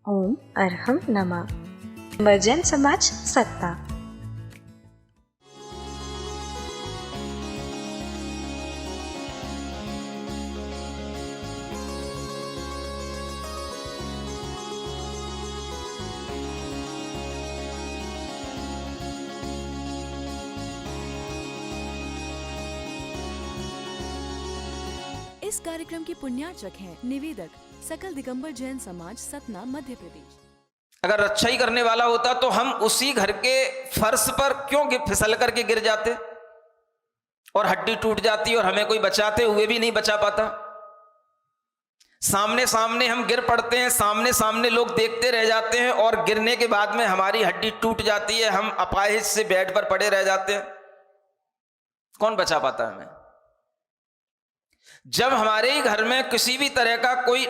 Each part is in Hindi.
ओम अरहम नमः। जैन समाज सत्ता। इस कार्यक्रम की पुण्यार्चक हैं निवेदक सकल दिगंबर जैन समाज सतना मध्य प्रदेश। अगर रक्षा ही करने वाला होता तो हम उसी घर के फर्श पर क्यों फिसल करके गिर जाते और हड्डी टूट जाती और हमें कोई बचाते हुए भी नहीं बचा पाता। सामने सामने हम गिर पड़ते हैं, सामने सामने लोग देखते रह जाते हैं और गिरने के बाद में हमारी हड्डी टूट जाती है, हम अपाहिज से बेड पर पड़े रह जाते हैं। कौन बचा पाता है हमें? जब हमारे ही घर में किसी भी तरह का कोई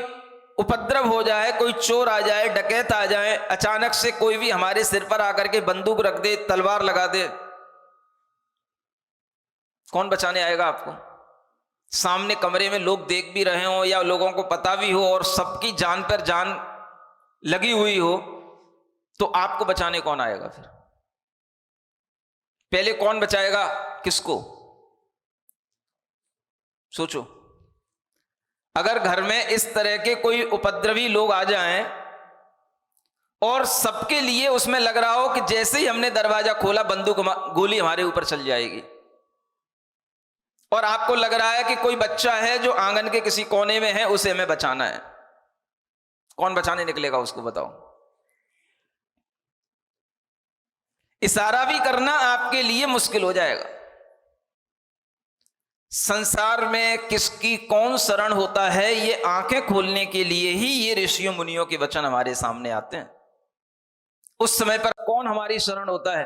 उपद्रव हो जाए, कोई चोर आ जाए, डकैत आ जाए, अचानक से कोई भी हमारे सिर पर आकर के बंदूक रख दे, तलवार लगा दे, कौन बचाने आएगा आपको? सामने कमरे में लोग देख भी रहे हो या लोगों को पता भी हो और सबकी जान पर जान लगी हुई हो, तो आपको बचाने कौन आएगा? फिर पहले कौन बचाएगा किसको? सोचो। अगर घर में इस तरह के कोई उपद्रवी लोग आ जाएं और सबके लिए उसमें लग रहा हो कि जैसे ही हमने दरवाजा खोला बंदूक गोली हमारे ऊपर चल जाएगी, और आपको लग रहा है कि कोई बच्चा है जो आंगन के किसी कोने में है, उसे हमें बचाना है, कौन बचाने निकलेगा उसको? बताओ। इशारा भी करना आपके लिए मुश्किल हो जाएगा। संसार में किसकी कौन शरण होता है, ये आंखें खोलने के लिए ही ये ऋषियों मुनियों के वचन हमारे सामने आते हैं। उस समय पर कौन हमारी शरण होता है?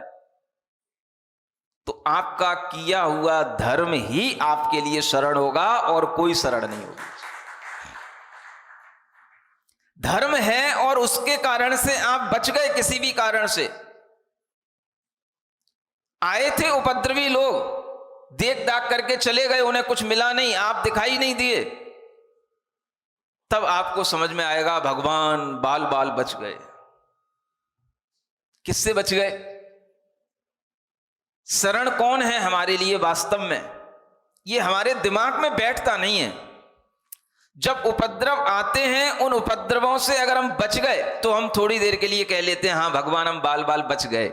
तो आपका किया हुआ धर्म ही आपके लिए शरण होगा और कोई शरण नहीं होगी। धर्म है और उसके कारण से आप बच गए। किसी भी कारण से आए थे उपद्रवी लोग, देख दाख करके चले गए, उन्हें कुछ मिला नहीं, आप दिखाई नहीं दिए, तब आपको समझ में आएगा भगवान बाल बाल बच गए। किससे बच गए? शरण कौन है हमारे लिए वास्तव में? ये हमारे दिमाग में बैठता नहीं है। जब उपद्रव आते हैं, उन उपद्रवों से अगर हम बच गए तो हम थोड़ी देर के लिए कह लेते हैं हाँ भगवान हम बाल बाल बच गए,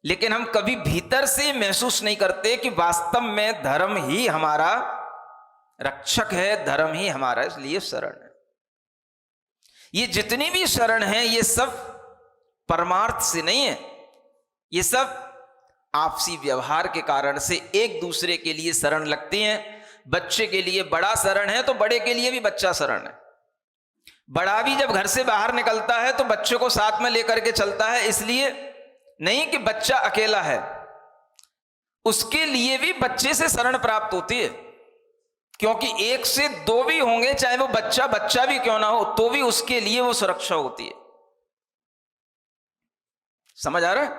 लेकिन हम कभी भीतर से महसूस नहीं करते कि वास्तव में धर्म ही हमारा रक्षक है, धर्म ही हमारा इसलिए शरण है। ये जितनी भी शरण है ये सब परमार्थ से नहीं है, ये सब आपसी व्यवहार के कारण से एक दूसरे के लिए शरण लगती हैं। बच्चे के लिए बड़ा शरण है तो बड़े के लिए भी बच्चा शरण है। बड़ा भी जब घर से बाहर निकलता है तो बच्चे को साथ में लेकर के चलता है, इसलिए नहीं कि बच्चा अकेला है, उसके लिए भी बच्चे से शरण प्राप्त होती है, क्योंकि एक से दो भी होंगे, चाहे वो बच्चा बच्चा भी क्यों ना हो, तो भी उसके लिए वो सुरक्षा होती है। समझ आ रहा है?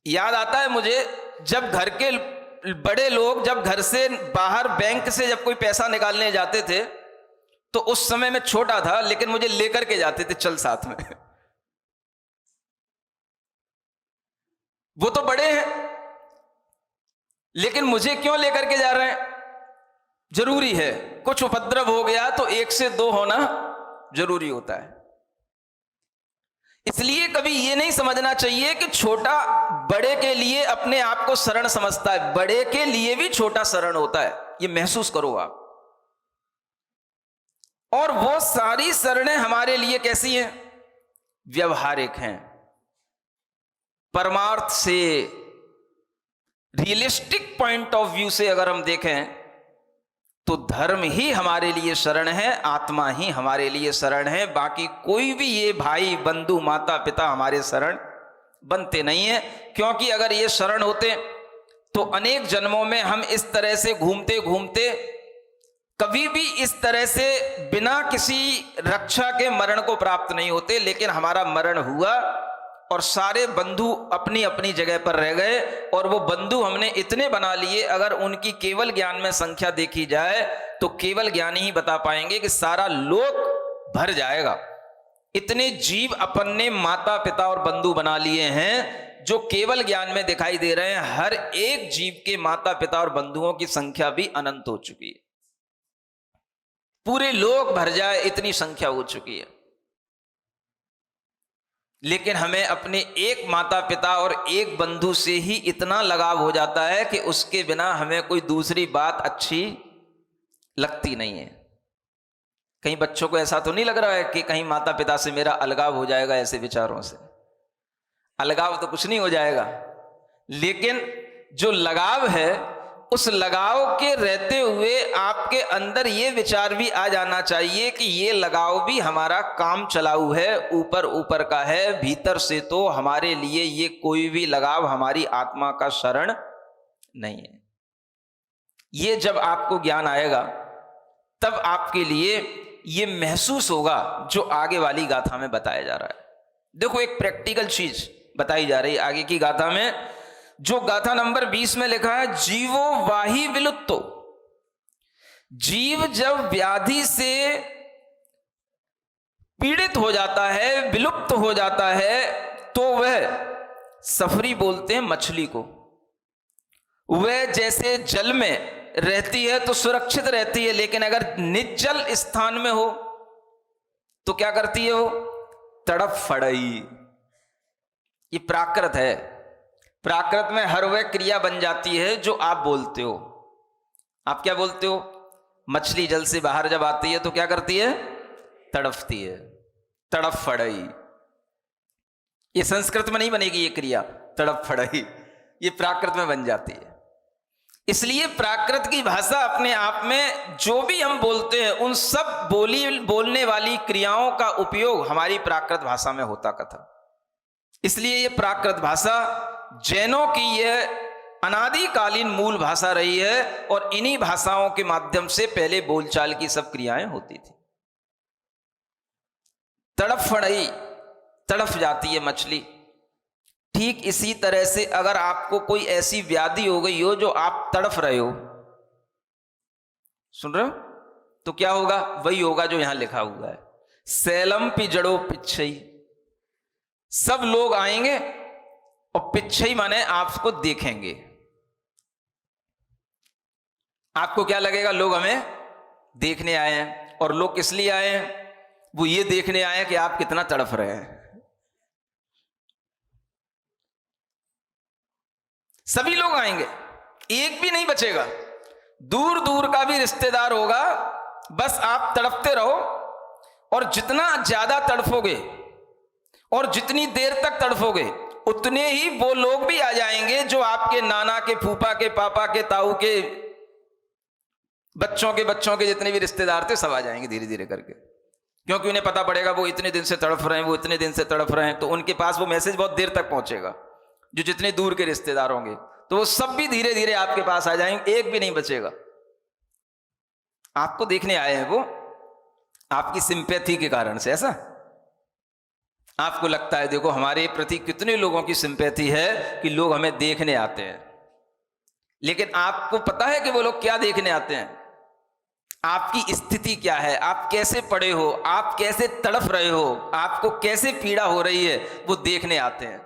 याद आता है मुझे, जब घर के बड़े लोग जब घर से बाहर बैंक से जब कोई पैसा निकालने जाते थे, तो उस समय मैं छोटा था लेकिन मुझे लेकर के जाते थे, चल साथ में। वो तो बड़े हैं लेकिन मुझे क्यों लेकर के जा रहे हैं? जरूरी है, कुछ उपद्रव हो गया तो एक से दो होना जरूरी होता है। इसलिए कभी ये नहीं समझना चाहिए कि छोटा बड़े के लिए अपने आप को शरण समझता है, बड़े के लिए भी छोटा शरण होता है, ये महसूस करो आप। और वो सारी शरणें हमारे लिए कैसी हैं? व्यवहारिक हैं, परमार्थ से, रियलिस्टिक पॉइंट ऑफ व्यू से अगर हम देखें तो धर्म ही हमारे लिए शरण है, आत्मा ही हमारे लिए शरण है। बाकी कोई भी ये भाई बंधु माता पिता हमारे शरण बनते नहीं है, क्योंकि अगर ये शरण होते तो अनेक जन्मों में हम इस तरह से घूमते घूमते कभी भी इस तरह से बिना किसी रक्षा के मरण को प्राप्त नहीं होते। लेकिन हमारा मरण हुआ और सारे बंधु अपनी अपनी जगह पर रह गए, और वो बंधु हमने इतने बना लिए, अगर उनकी केवल ज्ञान में संख्या देखी जाए तो केवल ज्ञानी ही बता पाएंगे कि सारा लोक भर जाएगा। इतने जीव अपन ने माता पिता और बंधु बना लिए हैं जो केवल ज्ञान में दिखाई दे रहे हैं। हर एक जीव के माता पिता और बंधुओं की संख्या भी अनंत हो चुकी है। पूरे लोक भर जाए इतनी संख्या हो चुकी है। लेकिन हमें अपने एक माता पिता और एक बंधु से ही इतना लगाव हो जाता है कि उसके बिना हमें कोई दूसरी बात अच्छी लगती नहीं है। कहीं बच्चों को ऐसा तो नहीं लग रहा है कि कहीं माता पिता से मेरा अलगाव हो जाएगा? ऐसे विचारों से अलगाव तो कुछ नहीं हो जाएगा, लेकिन जो लगाव है उस लगाव के रहते हुए आपके अंदर ये विचार भी आ जाना चाहिए कि ये लगाव भी हमारा काम चलाऊ है, ऊपर ऊपर का है, भीतर से तो हमारे लिए ये कोई भी लगाव हमारी आत्मा का शरण नहीं है। ये जब आपको ज्ञान आएगा तब आपके लिए ये महसूस होगा जो आगे वाली गाथा में बताया जा रहा है। देखो, एक प्रैक्टिकल चीज बताई जा रही है आगे की गाथा में, जो गाथा नंबर 20 में लिखा है, जीवो वाही विलुप्तो। जीव जब व्याधि से पीड़ित हो जाता है, विलुप्त हो जाता है, तो वह सफरी बोलते हैं मछली को। वह जैसे जल में रहती है तो सुरक्षित रहती है, लेकिन अगर निर्जल स्थान में हो तो क्या करती है? वो तड़प फड़ई। ये प्राकृत है। प्राकृत में हर वह क्रिया बन जाती है जो आप बोलते हो। आप क्या बोलते हो? मछली जल से बाहर जब आती है तो क्या करती है? तड़पती है, तड़प फड़ई। ये संस्कृत में नहीं बनेगी ये क्रिया, तड़प फड़ई, ये प्राकृत में बन जाती है। इसलिए प्राकृत की भाषा अपने आप में जो भी हम बोलते हैं उन सब बोलने वाली क्रियाओं का उपयोग हमारी प्राकृत भाषा में होता कथा। इसलिए ये प्राकृत भाषा जैनों की यह अनादिकालीन मूल भाषा रही है और इन्हीं भाषाओं के माध्यम से पहले बोलचाल की सब क्रियाएं होती थी। तड़प फड़ई, तड़फ जाती है मछली। ठीक इसी तरह से अगर आपको कोई ऐसी व्याधि हो गई हो जो आप तड़फ रहे हो, सुन रहे हो, तो क्या होगा? वही होगा जो यहां लिखा हुआ है, सैलम पिजड़ो पिछई। सब लोग आएंगे और पिछई माने आपको देखेंगे। आपको क्या लगेगा? लोग हमें देखने आए हैं। और लोग किस लिए आए हैं? वो ये देखने आए हैं कि आप कितना तड़फ रहे हैं। सभी लोग आएंगे, एक भी नहीं बचेगा। दूर दूर का भी रिश्तेदार होगा, बस आप तड़पते रहो। और जितना ज्यादा तड़फोगे और जितनी देर तक तड़फोगे उतने ही वो लोग भी आ जाएंगे जो आपके नाना के, फूफा के, पापा के, ताऊ के, बच्चों के जितने भी रिश्तेदार थे सब आ जाएंगे धीरे धीरे करके। क्योंकि उन्हें पता पड़ेगा वो इतने दिन से तड़फ रहे हैं, वो इतने दिन से तड़फ रहे हैं, तो उनके पास वो मैसेज बहुत देर तक पहुंचेगा। जो जितने दूर के रिश्तेदार होंगे तो वो सब भी धीरे धीरे आपके पास आ जाएंगे, एक भी नहीं बचेगा। आपको देखने आए हैं वो आपकी सिंपैथी के कारण से। ऐसा आपको लगता है देखो हमारे प्रति कितने लोगों की सिंपैथी है कि लोग हमें देखने आते हैं। लेकिन आपको पता है कि वो लोग क्या देखने आते हैं? आपकी स्थिति क्या है, आप कैसे पड़े हो, आप कैसे तड़फ रहे हो, आपको कैसे पीड़ा हो रही है, वो देखने आते हैं।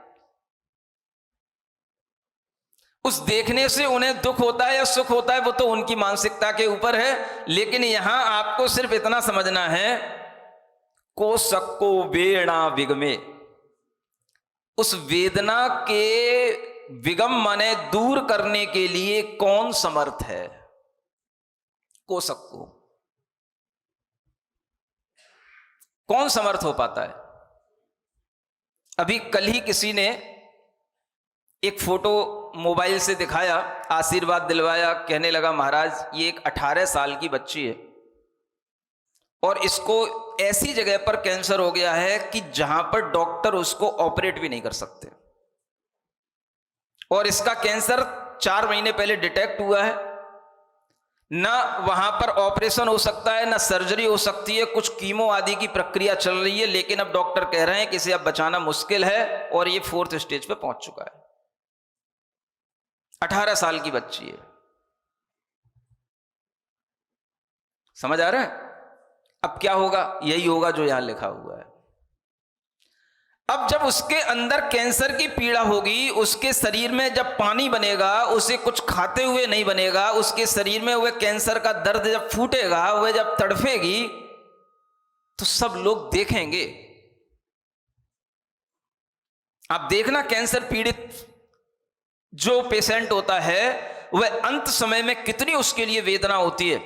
उस देखने से उन्हें दुख होता है या सुख होता है वो तो उनकी मानसिकता के ऊपर है। लेकिन यहां आपको सिर्फ इतना समझना है, को सक्को वेणा विगमे। उस वेदना के विगम माने दूर करने के लिए कौन समर्थ है? को सक्को, कौन समर्थ हो पाता है? अभी कल ही किसी ने एक फोटो मोबाइल से दिखाया, आशीर्वाद दिलवाया, कहने लगा महाराज ये एक 18 साल की बच्ची है और इसको ऐसी जगह पर कैंसर हो गया है कि जहां पर डॉक्टर उसको ऑपरेट भी नहीं कर सकते। और इसका कैंसर 4 महीने पहले डिटेक्ट हुआ है। ना वहां पर ऑपरेशन हो सकता है, ना सर्जरी हो सकती है, कुछ कीमो आदि की प्रक्रिया चल रही है। लेकिन अब डॉक्टर कह रहे हैं कि इसे अब बचाना मुश्किल है और ये 4th स्टेज पे पहुंच चुका है। 18 साल की बच्ची है। समझ आ रहा है? अब क्या होगा? यही होगा जो यहां लिखा हुआ है। अब जब उसके अंदर कैंसर की पीड़ा होगी, उसके शरीर में जब पानी बनेगा, उसे कुछ खाते हुए नहीं बनेगा, उसके शरीर में वह कैंसर का दर्द जब फूटेगा, वह जब तड़फेगी, तो सब लोग देखेंगे। आप देखना, कैंसर पीड़ित जो पेशेंट होता है वह अंत समय में कितनी उसके लिए वेदना होती है,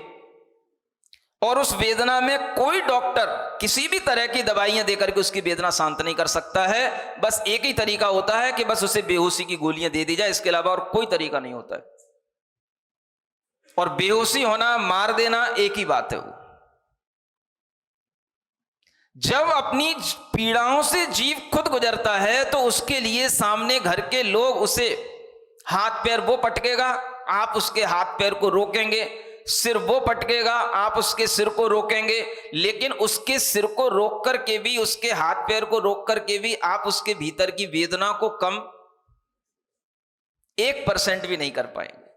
और उस वेदना में कोई डॉक्टर किसी भी तरह की दवाइयां देकर के उसकी वेदना शांत नहीं कर सकता है। बस एक ही तरीका होता है कि बस उसे बेहोशी की गोलियां दे दी जाए, इसके अलावा और कोई तरीका नहीं होता है। और बेहोशी होना, मार देना, एक ही बात है। वो जब अपनी पीड़ाओं से जीव खुद गुजरता है तो उसके लिए सामने घर के लोग उसे हाथ पैर वो पटकेगा, आप उसके हाथ पैर को रोकेंगे, सिर वो पटकेगा, आप उसके सिर को रोकेंगे, लेकिन उसके सिर को रोक करके भी, उसके हाथ पैर को रोक करके भी आप उसके भीतर की वेदना को कम 1% भी नहीं कर पाएंगे,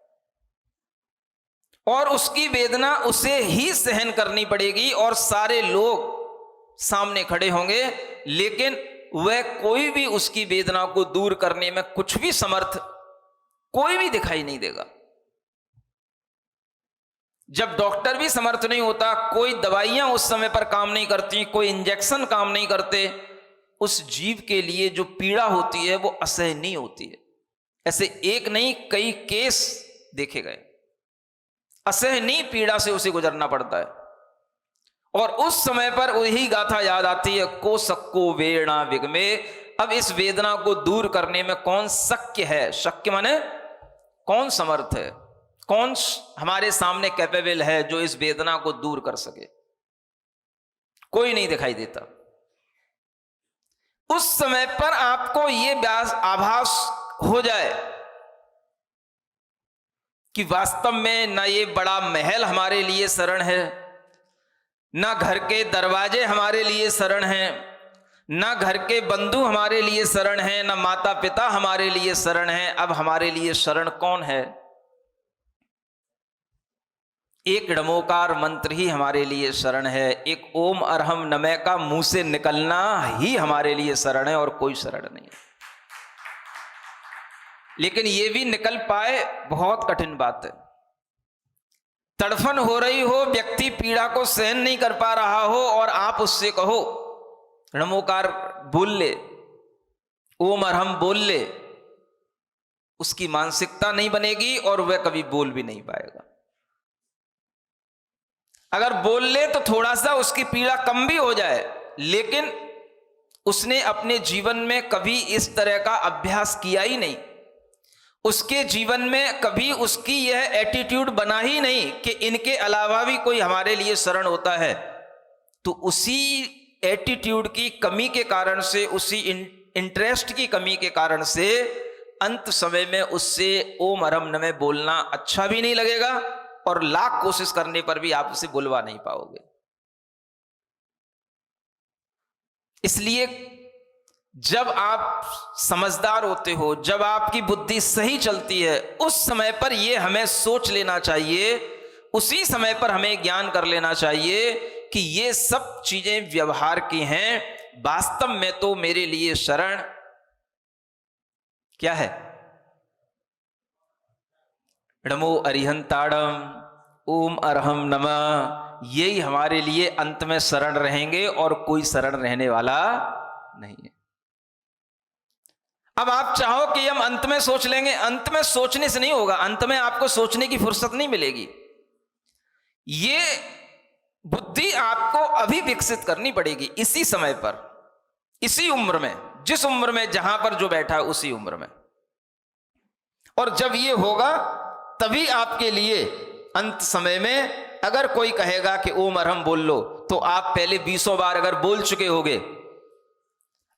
और उसकी वेदना उसे ही सहन करनी पड़ेगी, और सारे लोग सामने खड़े होंगे, लेकिन वह कोई भी उसकी वेदना को दूर करने में कुछ भी समर्थ कोई भी दिखाई नहीं देगा। जब डॉक्टर भी समर्थ नहीं होता, कोई दवाइयां उस समय पर काम नहीं करती, कोई इंजेक्शन काम नहीं करते, उस जीव के लिए जो पीड़ा होती है वो असहनीय होती है। ऐसे एक नहीं कई केस देखे गए, असहनीय पीड़ा से उसे गुजरना पड़ता है। और उस समय पर वही गाथा याद आती है, को सक्को वेणा विगमे। अब इस वेदना को दूर करने में कौन शक्य है? शक्य माने कौन समर्थ है, कौन हमारे सामने कैपेबल है जो इस वेदना को दूर कर सके? कोई नहीं दिखाई देता। उस समय पर आपको यह आभास हो जाए कि वास्तव में ना ये बड़ा महल हमारे लिए शरण है, ना घर के दरवाजे हमारे लिए शरण हैं, ना घर के बंधु हमारे लिए शरण हैं, ना माता पिता हमारे लिए शरण हैं। अब हमारे लिए शरण कौन है? एक णमोकार मंत्र ही हमारे लिए शरण है। एक ओम अरहम नमः का मुंह से निकलना ही हमारे लिए शरण है, और कोई शरण नहीं। लेकिन ये भी निकल पाए बहुत कठिन बात है। तड़फन हो रही हो, व्यक्ति पीड़ा को सहन नहीं कर पा रहा हो, और आप उससे कहो णमोकार बोल ले, ओम अरहम बोल ले, उसकी मानसिकता नहीं बनेगी और वह कभी बोल भी नहीं पाएगा। अगर बोल ले तो थोड़ा सा उसकी पीड़ा कम भी हो जाए, लेकिन उसने अपने जीवन में कभी इस तरह का अभ्यास किया ही नहीं। उसके जीवन में कभी उसकी यह एटीट्यूड बना ही नहीं कि इनके अलावा भी कोई हमारे लिए शरण होता है। तो उसी एटीट्यूड की कमी के कारण से, उसी इंटरेस्ट की कमी के कारण से अंत समय में उससे ओम अरहम नमः बोलना अच्छा भी नहीं लगेगा, और लाख कोशिश करने पर भी आप उसे बुलवा नहीं पाओगे। इसलिए जब आप समझदार होते हो, जब आपकी बुद्धि सही चलती है, उस समय पर यह हमें सोच लेना चाहिए, उसी समय पर हमें ज्ञान कर लेना चाहिए कि ये सब चीजें व्यवहार की हैं, वास्तव में तो मेरे लिए शरण क्या है? नमो अरिहंताड़म, ओम अरहम नमः, यही हमारे लिए अंत में शरण रहेंगे, और कोई शरण रहने वाला नहीं है। अब आप चाहो कि हम अंत में सोच लेंगे, अंत में सोचने से नहीं होगा। अंत में आपको सोचने की फुर्सत नहीं मिलेगी। ये बुद्धि आपको अभी विकसित करनी पड़ेगी, इसी समय पर, इसी उम्र में, जिस उम्र में जहां पर जो बैठा है उसी उम्र में। और जब ये होगा तभी आपके लिए अंत समय में अगर कोई कहेगा कि ओम अरहम बोल लो, तो आप पहले 20 बार अगर बोल चुके होगे,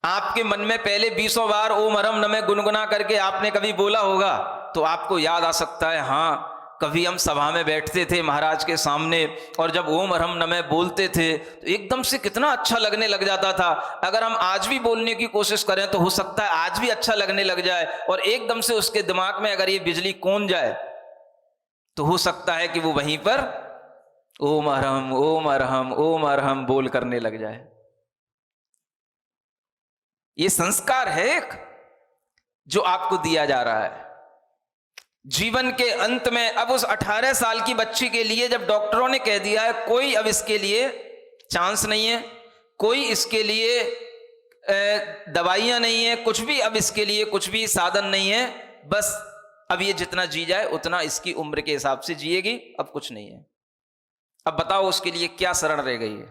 आपके मन में पहले 20 बार ओम अरहम नमः गुनगुना करके आपने कभी बोला होगा, तो आपको याद आ सकता है, हाँ कभी हम सभा में बैठते थे महाराज के सामने, और जब ओम अरहम नमः बोलते थे तो एकदम से कितना अच्छा लगने लग जाता था। अगर हम आज भी बोलने की कोशिश करें तो हो सकता है आज भी अच्छा लगने लग जाए, और एकदम से उसके दिमाग में अगर ये बिजली कौन जाए तो हो सकता है कि वो वहीं पर ओम अरहम ओम अरहम ओम अरहम बोल करने लग जाए। ये संस्कार है एक जो आपको दिया जा रहा है। जीवन के अंत में अब उस 18 साल की बच्ची के लिए जब डॉक्टरों ने कह दिया है कोई अब इसके लिए चांस नहीं है, कोई इसके लिए दवाइयां नहीं है, कुछ भी अब इसके लिए कुछ भी साधन नहीं है, बस अब ये जितना जी जाए उतना इसकी उम्र के हिसाब से जिएगी, अब कुछ नहीं है। अब बताओ उसके लिए क्या शरण रह गई है,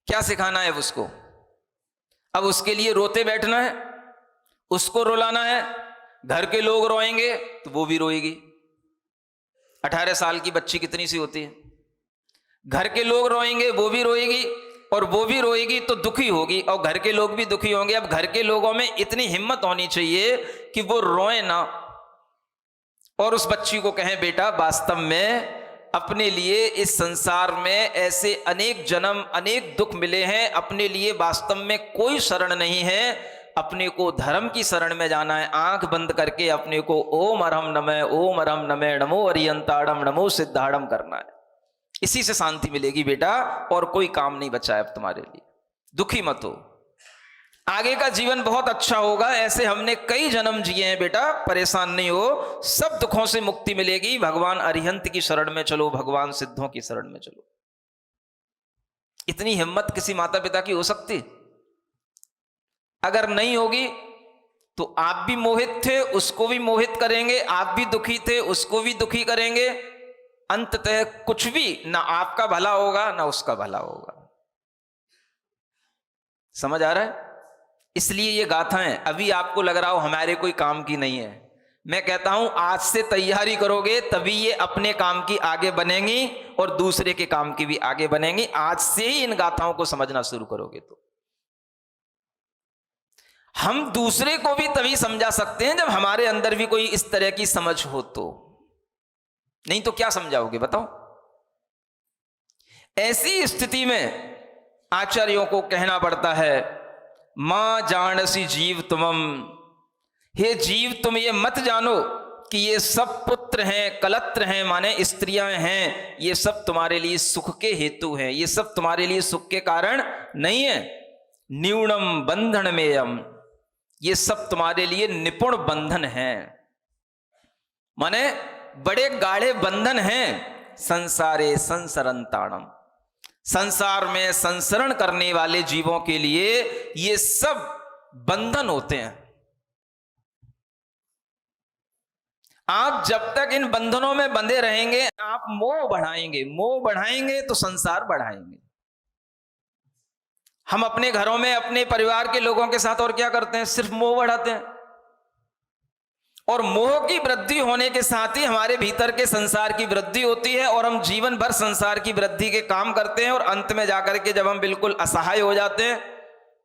क्या सिखाना है उसको? अब उसके लिए रोते बैठना है, उसको रुलाना है, घर के लोग रोएंगे तो वो भी रोएगी। 18 साल की बच्ची कितनी सी होती है, घर के लोग रोएंगे वो भी रोएगी, और वो भी रोएगी तो दुखी होगी और घर के लोग भी दुखी होंगे। अब घर के लोगों में इतनी हिम्मत होनी चाहिए कि वो रोए ना और उस बच्ची को कहें बेटा वास्तव में अपने लिए इस संसार में ऐसे अनेक जन्म अनेक दुख मिले हैं, अपने लिए वास्तव में कोई शरण नहीं है, अपने को धर्म की शरण में जाना है। आंख बंद करके अपने को ओम अरहम नमः ओम अरहम नमः नमो अरियंताड़म नमो सिद्धाड़म करना है। इसी से शांति मिलेगी बेटा, और कोई काम नहीं बचा है अब तुम्हारे लिए। दुखी मत हो, आगे का जीवन बहुत अच्छा होगा। ऐसे हमने कई जन्म जिए हैं बेटा, परेशान नहीं हो, सब दुखों से मुक्ति मिलेगी। भगवान अरिहंत की शरण में चलो, भगवान सिद्धों की शरण में चलो। इतनी हिम्मत किसी माता पिता की हो सकती? अगर नहीं होगी तो आप भी मोहित थे, उसको भी मोहित करेंगे, आप भी दुखी थे, उसको भी दुखी करेंगे। अंततः कुछ भी ना आपका भला होगा ना उसका भला होगा। समझ आ रहा है? इसलिए ये गाथाएं अभी आपको लग रहा हो हमारे कोई काम की नहीं है, मैं कहता हूं आज से तैयारी करोगे तभी ये अपने काम की आगे बनेंगी और दूसरे के काम की भी आगे बनेंगी। आज से ही इन गाथाओं को समझना शुरू करोगे तो हम दूसरे को भी तभी समझा सकते हैं जब हमारे अंदर भी कोई इस तरह की समझ हो तो, नहीं तो क्या समझाओगे बताओ? ऐसी स्थिति में आचार्यों को कहना पड़ता है मां जानसी जीव तुमम, हे जीव तुम ये मत जानो कि ये सब पुत्र हैं, कलत्र हैं, माने स्त्रियां हैं, ये सब तुम्हारे लिए सुख के हेतु हैं, ये सब तुम्हारे लिए सुख के कारण नहीं है। न्यूनम बंधन मेयम, ये सब तुम्हारे लिए निपुण बंधन हैं, माने बड़े गाढ़े बंधन हैं। संसारे संसरंताणम, संसार में संसरण करने वाले जीवों के लिए ये सब बंधन होते हैं। आप जब तक इन बंधनों में बंधे रहेंगे आप मोह बढ़ाएंगे, मोह बढ़ाएंगे तो संसार बढ़ाएंगे। हम अपने घरों में अपने परिवार के लोगों के साथ और क्या करते हैं? सिर्फ मोह बढ़ाते हैं, और मोह की वृद्धि होने के साथ ही हमारे भीतर के संसार की वृद्धि होती है, और हम जीवन भर संसार की वृद्धि के काम करते हैं, और अंत में जाकर के जब हम बिल्कुल असहाय हो जाते हैं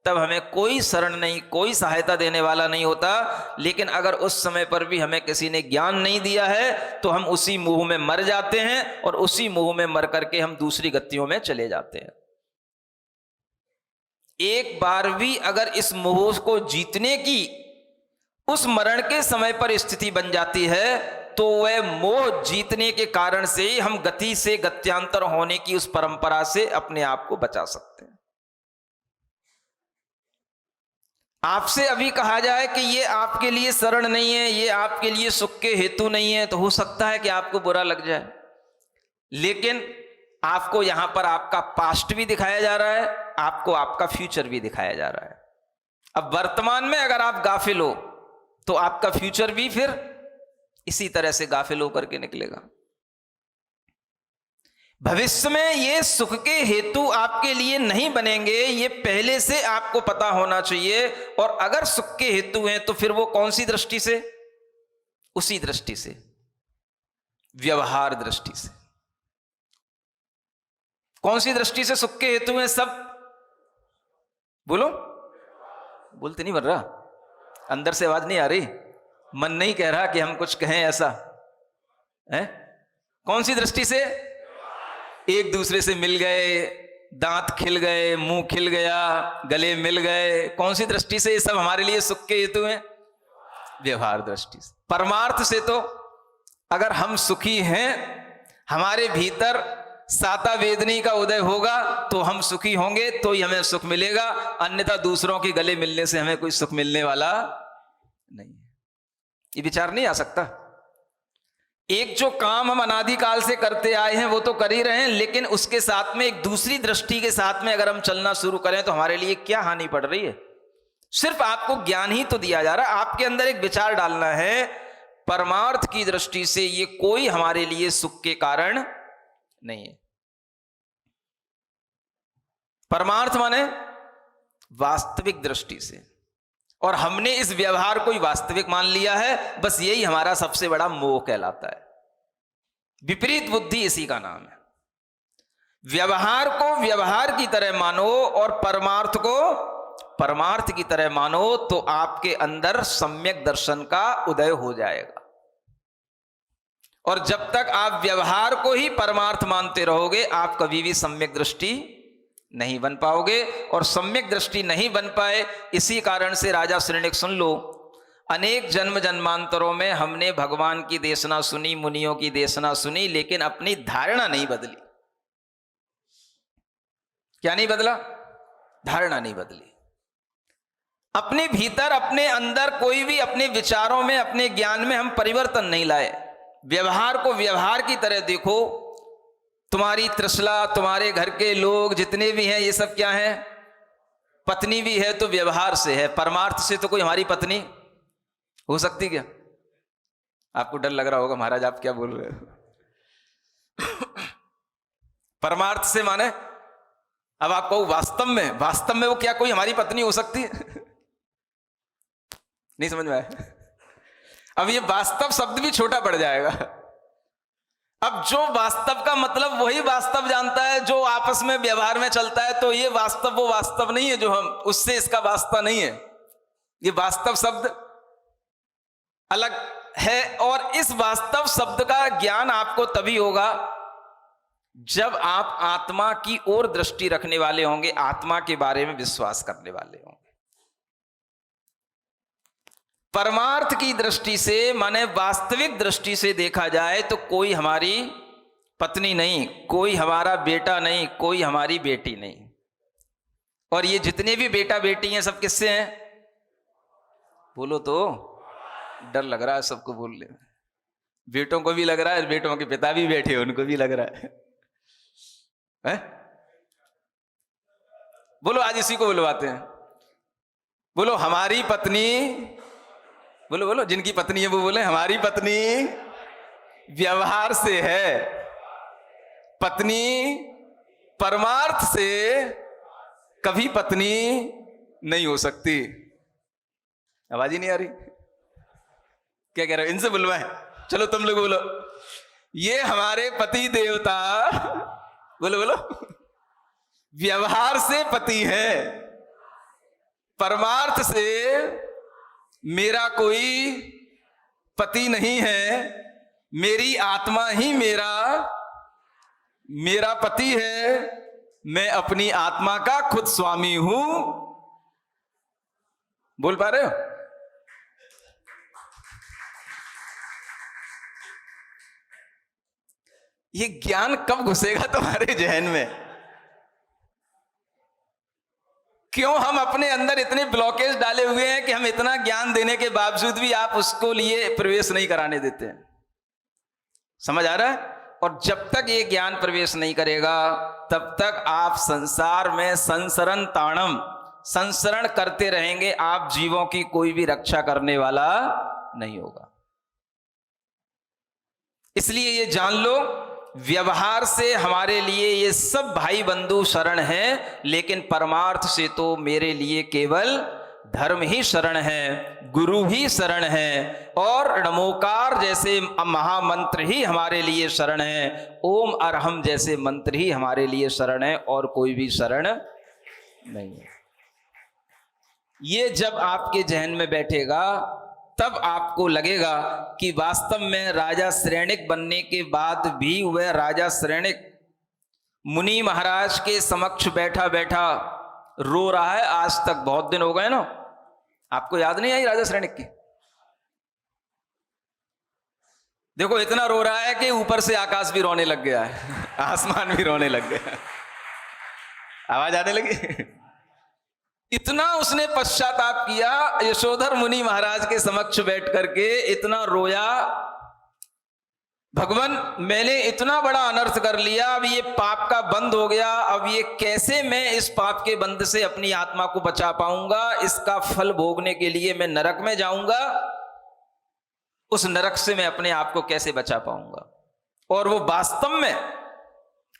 तब हमें कोई शरण नहीं, कोई सहायता देने वाला नहीं होता। लेकिन अगर उस समय पर भी हमें किसी ने ज्ञान नहीं दिया है तो हम उसी मोह में मर जाते हैं, और उसी मोह में मर करके हम दूसरी गतियों में चले जाते हैं। एक बार भी अगर इस मोह को जीतने की उस मरण के समय पर स्थिति बन जाती है तो वह मोह जीतने के कारण से ही हम गति से गत्यांतर होने की उस परंपरा से अपने आप को बचा सकते हैं। आपसे अभी कहा जाए कि ये आपके लिए शरण नहीं है, ये आपके लिए सुख के हेतु नहीं है, तो हो सकता है कि आपको बुरा लग जाए, लेकिन आपको यहां पर आपका पास्ट भी दिखाया जा रहा है, आपको आपका फ्यूचर भी दिखाया जा रहा है। अब वर्तमान में अगर आप गाफिल हो तो आपका फ्यूचर भी फिर इसी तरह से गाफिल होकर के निकलेगा। भविष्य में ये सुख के हेतु आपके लिए नहीं बनेंगे, ये पहले से आपको पता होना चाहिए। और अगर सुख के हेतु हैं तो फिर वो कौन सी दृष्टि से? उसी दृष्टि से, व्यवहार दृष्टि से। कौन सी दृष्टि से सुख के हेतु हैं सब? बोलो, बोलते नहीं बन रहा, अंदर से आवाज नहीं आ रही, मन नहीं कह रहा कि हम कुछ कहें ऐसा है। कौन सी दृष्टि से? एक दूसरे से मिल गए, दांत खिल गए, मुंह खिल गया, गले मिल गए, कौन सी दृष्टि से ये सब हमारे लिए सुख के हेतु हैं? व्यवहार दृष्टि से। परमार्थ से तो अगर हम सुखी हैं हमारे भीतर साता वेदनी का उदय होगा तो हम सुखी होंगे, तो ही हमें सुख मिलेगा, अन्यथा दूसरों के गले मिलने से हमें कोई सुख मिलने वाला नहीं है। ये विचार नहीं आ सकता। एक जो काम हम अनादिकाल से करते आए हैं वो तो कर ही रहे हैं, लेकिन उसके साथ में एक दूसरी दृष्टि के साथ में अगर हम चलना शुरू करें तो हमारे लिए क्या हानि पड़ रही है? सिर्फ आपको ज्ञान ही तो दिया जा रहा है। आपके अंदर एक विचार डालना है, परमार्थ की दृष्टि से ये कोई हमारे लिए सुख के कारण नहीं है। परमार्थ माने वास्तविक दृष्टि से, और हमने इस व्यवहार को ही वास्तविक मान लिया है। बस यही हमारा सबसे बड़ा मोह कहलाता है। विपरीत बुद्धि इसी का नाम है। व्यवहार को व्यवहार की तरह मानो और परमार्थ को परमार्थ की तरह मानो, तो आपके अंदर सम्यक दर्शन का उदय हो जाएगा। और जब तक आप व्यवहार को ही परमार्थ मानते रहोगे, आप कभी भी सम्यक दृष्टि नहीं बन पाओगे। और सम्यक दृष्टि नहीं बन पाए, इसी कारण से राजा श्रेणिक सुन लो, अनेक जन्म जन्मांतरों में हमने भगवान की देशना सुनी, मुनियों की देशना सुनी, लेकिन अपनी धारणा नहीं बदली। क्या नहीं बदला? धारणा नहीं बदली। अपने भीतर, अपने अंदर कोई भी अपने विचारों में, अपने ज्ञान में हम परिवर्तन नहीं लाए। व्यवहार को व्यवहार की तरह देखो। तुम्हारी त्रिशला, तुम्हारे घर के लोग जितने भी हैं, ये सब क्या है? पत्नी भी है तो व्यवहार से है, परमार्थ से तो कोई हमारी पत्नी हो सकती क्या? आपको डर लग रहा होगा, महाराज आप क्या बोल रहे हो? परमार्थ से माने अब आप कहो वास्तव में वो क्या कोई हमारी पत्नी हो सकती है? नहीं समझ में आया? अब ये वास्तव शब्द भी छोटा पड़ जाएगा। अब जो वास्तव का मतलब वही वास्तव जानता है जो आपस में व्यवहार में चलता है, तो ये वास्तव वो वास्तव नहीं है जो हम, उससे इसका वास्ता नहीं है। ये वास्तव शब्द अलग है। और इस वास्तव शब्द का ज्ञान आपको तभी होगा जब आप आत्मा की ओर दृष्टि रखने वाले होंगे, आत्मा के बारे में विश्वास करने वाले होंगे। परमार्थ की दृष्टि से, माने वास्तविक दृष्टि से देखा जाए तो कोई हमारी पत्नी नहीं, कोई हमारा बेटा नहीं, कोई हमारी बेटी नहीं। और ये जितने भी बेटा बेटी हैं सब किससे हैं? बोलो तो, डर लग रहा है सबको बोलने में। बेटों को भी लग रहा है, बेटों के पिता भी बैठे हैं उनको भी लग रहा है? बोलो, आज इसी को बुलवाते हैं। बोलो हमारी पत्नी, बोलो बोलो, जिनकी पत्नी है वो बोले हमारी पत्नी व्यवहार से है, पत्नी परमार्थ से कभी पत्नी नहीं हो सकती। आवाज ही नहीं आ रही, क्या कह रहे हो? इनसे बुलवाएं, चलो तुम लोग बोलो, ये हमारे पति देवता, बोलो बोलो, व्यवहार से पति है, परमार्थ से मेरा कोई पति नहीं है, मेरी आत्मा ही मेरा पति है, मैं अपनी आत्मा का खुद स्वामी हूं। बोल पा रहे हो? ये ज्ञान कब घुसेगा तुम्हारे जहन में? क्यों हम अपने अंदर इतने ब्लॉकेज डाले हुए हैं कि हम इतना ज्ञान देने के बावजूद भी आप उसको लिए प्रवेश नहीं कराने देते हैं? समझ आ रहा है? और जब तक ये ज्ञान प्रवेश नहीं करेगा तब तक आप संसार में संसरण ताणम, संसरण करते रहेंगे। आप जीवों की कोई भी रक्षा करने वाला नहीं होगा। इसलिए ये जान लो, व्यवहार से हमारे लिए ये सब भाई बंधु शरण हैं, लेकिन परमार्थ से तो मेरे लिए केवल धर्म ही शरण है, गुरु ही शरण है, और नमोकार जैसे महामंत्र ही हमारे लिए शरण है, ओम अरहम जैसे मंत्र ही हमारे लिए शरण है, और कोई भी शरण नहीं है। ये जब आपके जहन में बैठेगा तब आपको लगेगा कि वास्तव में राजा श्रेणिक बनने के बाद भी वह राजा श्रेणिक मुनि महाराज के समक्ष बैठा बैठा रो रहा है। आज तक बहुत दिन हो गए ना, आपको याद नहीं आई राजा श्रेणिक की? देखो इतना रो रहा है कि ऊपर से आकाश भी रोने लग गया है, आसमान भी रोने लग गया, आवाज आने लगी। इतना उसने पश्चाताप किया, यशोधर मुनि महाराज के समक्ष बैठ करके इतना रोया, भगवान मैंने इतना बड़ा अनर्थ कर लिया, अब ये पाप का बंद हो गया, अब ये कैसे मैं इस पाप के बंद से अपनी आत्मा को बचा पाऊंगा, इसका फल भोगने के लिए मैं नरक में जाऊंगा, उस नरक से मैं अपने आप को कैसे बचा पाऊंगा। और वो वास्तव में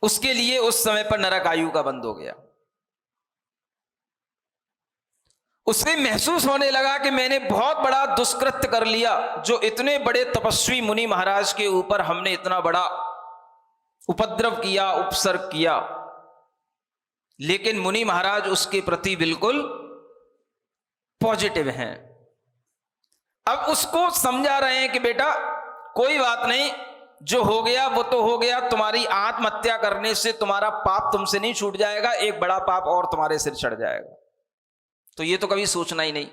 उसके लिए उस समय पर नरक आयु का बंद हो गया। उसे महसूस होने लगा कि मैंने बहुत बड़ा दुष्कृत्य कर लिया, जो इतने बड़े तपस्वी मुनि महाराज के ऊपर हमने इतना बड़ा उपद्रव किया, उपसर्ग किया, लेकिन मुनि महाराज उसके प्रति बिल्कुल पॉजिटिव हैं। अब उसको समझा रहे हैं कि बेटा कोई बात नहीं, जो हो गया वो तो हो गया, तुम्हारी आत्महत्या करने से तुम्हारा पाप तुमसे नहीं छूट जाएगा, एक बड़ा पाप और तुम्हारे सिर चढ़ जाएगा, तो ये तो कभी सोचना ही नहीं।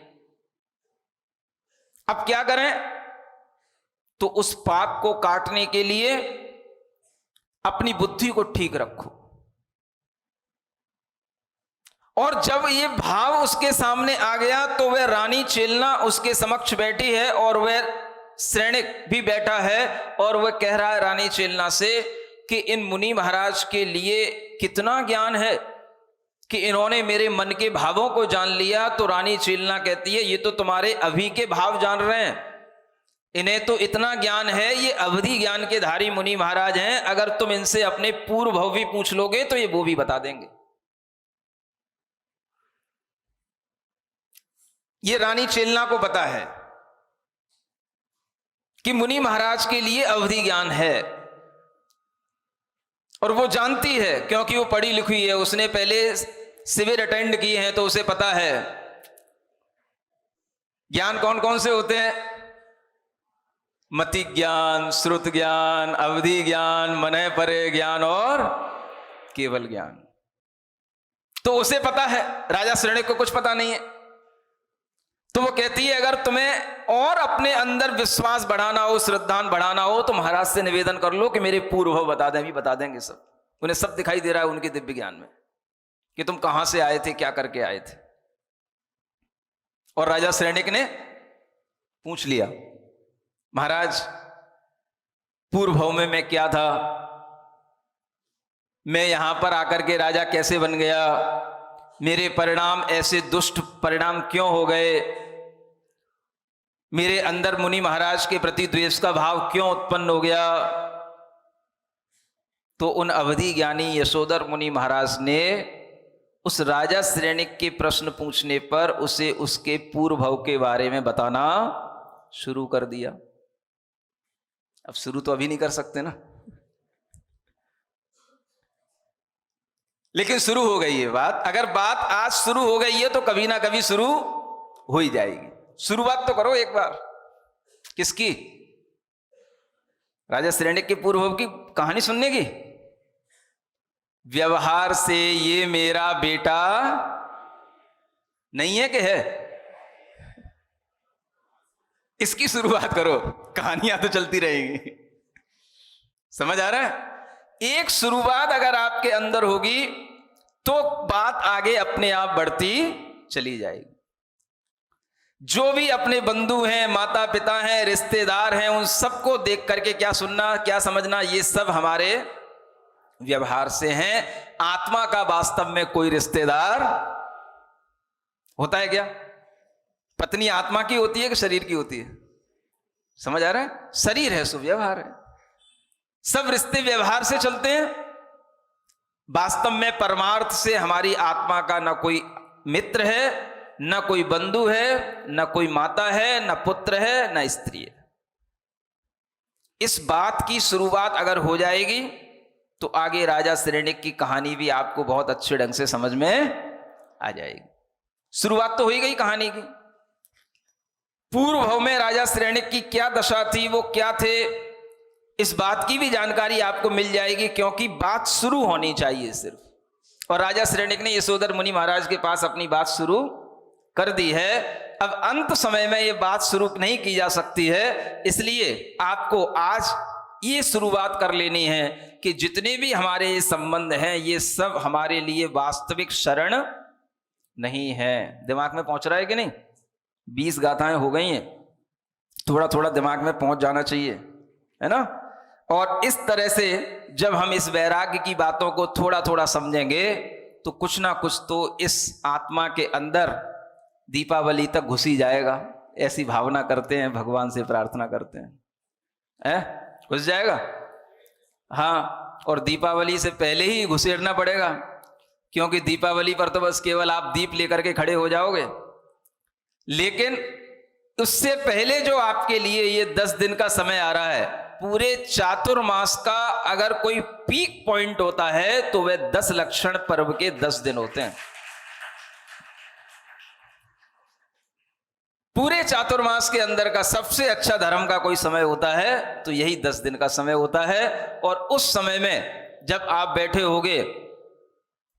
अब क्या करें? तो उस पाप को काटने के लिए अपनी बुद्धि को ठीक रखो। और जब ये भाव उसके सामने आ गया तो वह रानी चेलना उसके समक्ष बैठी है और वह सैनिक भी बैठा है, और वह कह रहा है रानी चेलना से कि इन मुनि महाराज के लिए कितना ज्ञान है कि इन्होंने मेरे मन के भावों को जान लिया। तो रानी चेलना कहती है ये तो तुम्हारे अभी के भाव जान रहे हैं, इन्हें तो इतना ज्ञान है, ये अवधि ज्ञान के धारी मुनि महाराज हैं, अगर तुम इनसे अपने पूर्व भव भी पूछ लोगे तो ये वो भी बता देंगे। ये रानी चेलना को पता है कि मुनि महाराज के लिए अवधि ज्ञान है, और वो जानती है क्योंकि वो पढ़ी लिखी है, उसने पहले शिविर अटेंड किए हैं, तो उसे पता है ज्ञान कौन कौन से होते हैं। मति ज्ञान, श्रुत ज्ञान, अवधि ज्ञान, मनय परे ज्ञान और केवल ज्ञान। तो उसे पता है, राजा श्रेणिक को कुछ पता नहीं है। तो वो कहती है अगर तुम्हें और अपने अंदर विश्वास बढ़ाना हो, श्रद्धान बढ़ाना हो, तो महाराज से निवेदन कर लो कि मेरे पूर्व भव बता दें। भी बता देंगे सब, उन्हें सब दिखाई दे रहा है उनके दिव्य ज्ञान में कि तुम कहां से आए थे, क्या करके आए थे। और राजा सैनिक ने पूछ लिया महाराज पूर्व भव में मैं क्या था, मैं यहां पर आकर के राजा कैसे बन गया, मेरे परिणाम ऐसे दुष्ट परिणाम क्यों हो गए, मेरे अंदर मुनि महाराज के प्रति द्वेष का भाव क्यों उत्पन्न हो गया। तो उन अवधि ज्ञानी यशोधर मुनि महाराज ने उस राजा श्रेणिक के प्रश्न पूछने पर उसे उसके पूर्व भव के बारे में बताना शुरू कर दिया। अब शुरू तो अभी नहीं कर सकते ना, लेकिन शुरू हो गई है बात। अगर बात आज शुरू हो गई है तो कभी ना कभी शुरू हो ही जाएगी। शुरुआत तो करो एक बार। किसकी? राजा श्रेणिक के पूर्व भव की कहानी सुनने की। व्यवहार से ये मेरा बेटा नहीं है कि है, इसकी शुरुआत करो, कहानियां तो चलती रहेंगी। समझ आ रहा है? एक शुरुआत अगर आपके अंदर होगी तो बात आगे अपने आप बढ़ती चली जाएगी। जो भी अपने बंधु हैं, माता पिता हैं, रिश्तेदार हैं, उन सबको देख करके क्या सुनना, क्या समझना, ये सब हमारे व्यवहार से हैं। आत्मा का वास्तव में कोई रिश्तेदार होता है क्या? पत्नी आत्मा की होती है कि शरीर की होती है? समझ आ रहा है? शरीर है सो व्यवहार है। सब रिश्ते व्यवहार से चलते हैं। वास्तव में परमार्थ से हमारी आत्मा का न कोई मित्र है, न कोई बंधु है, न कोई माता है, न पुत्र है, न स्त्री है। इस बात की शुरुआत अगर हो जाएगी तो आगे राजा श्रेणिक की कहानी भी आपको बहुत अच्छे ढंग से समझ में आ जाएगी। शुरुआत तो हो ही गई कहानी की। पूर्व भव में राजा श्रेणिक की क्या दशा थी, वो क्या थे, इस बात की भी जानकारी आपको मिल जाएगी, क्योंकि बात शुरू होनी चाहिए सिर्फ। और राजा श्रेणिक ने यशोधर मुनि महाराज के पास अपनी बात शुरू कर दी है। अब अंत समय में ये बात शुरू नहीं की जा सकती है, इसलिए आपको आज ये शुरुआत कर लेनी है कि जितने भी हमारे ये संबंध हैं ये सब हमारे लिए वास्तविक शरण नहीं है। दिमाग में पहुंच रहा है कि नहीं? 20 गाथाएं हो गई हैं, थोड़ा थोड़ा दिमाग में पहुंच जाना चाहिए, है ना। और इस तरह से जब हम इस वैराग्य की बातों को थोड़ा थोड़ा समझेंगे तो कुछ ना कुछ तो इस आत्मा के अंदर दीपावली तक घुस ही जाएगा। ऐसी भावना करते हैं, भगवान से प्रार्थना करते हैं, घुस जाएगा। हाँ, और दीपावली से पहले ही घुसेड़ना पड़ेगा, क्योंकि दीपावली पर तो बस केवल आप दीप लेकर के खड़े हो जाओगे, लेकिन उससे पहले जो आपके लिए ये 10 दिन का समय आ रहा है, पूरे चातुर्मास का अगर कोई पीक पॉइंट होता है तो वह 10 लक्षण पर्व के 10 दिन होते हैं। पूरे चातुर्मास के अंदर का सबसे अच्छा धर्म का कोई समय होता है तो यही 10 दिन का समय होता है। और उस समय में जब आप बैठे होगे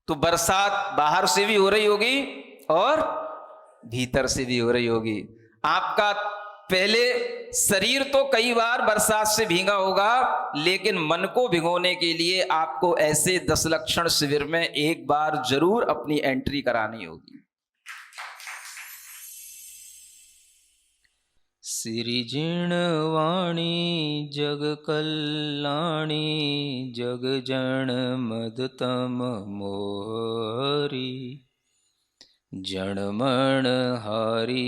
तो बरसात बाहर से भी हो रही होगी और भीतर से भी हो रही होगी। आपका पहले शरीर तो कई बार बरसात से भीगा होगा, लेकिन मन को भिगोने के लिए आपको ऐसे 10 लक्षण शिविर में एक बार जरूर अपनी एंट्री करानी होगी। सिरिजिण वाणी जग कल्याणी जग जन मदतम मोहरी जनमण हारी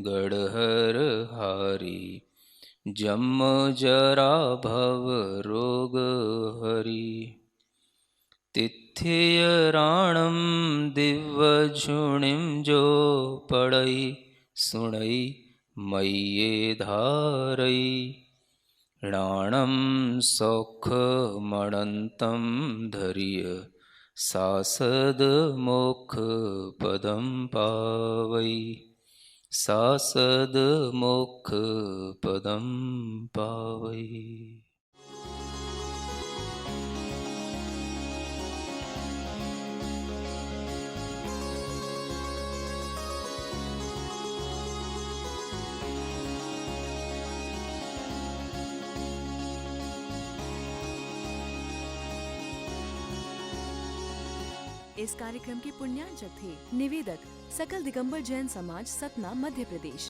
गढ़हर हारी जम जरा भव रोग हरि तिथ्य राणम दिव्य झुणिम जो पढ़ई सुणई मय्ये धारई राणम सौख मणंतम धैर्य सासद मोक्ष पदम पावई सासद मोक्ष पदम पावई। इस कार्यक्रम के पुण्यार्चक थे निवेदक सकल दिगंबर जैन समाज, सतना, मध्य प्रदेश।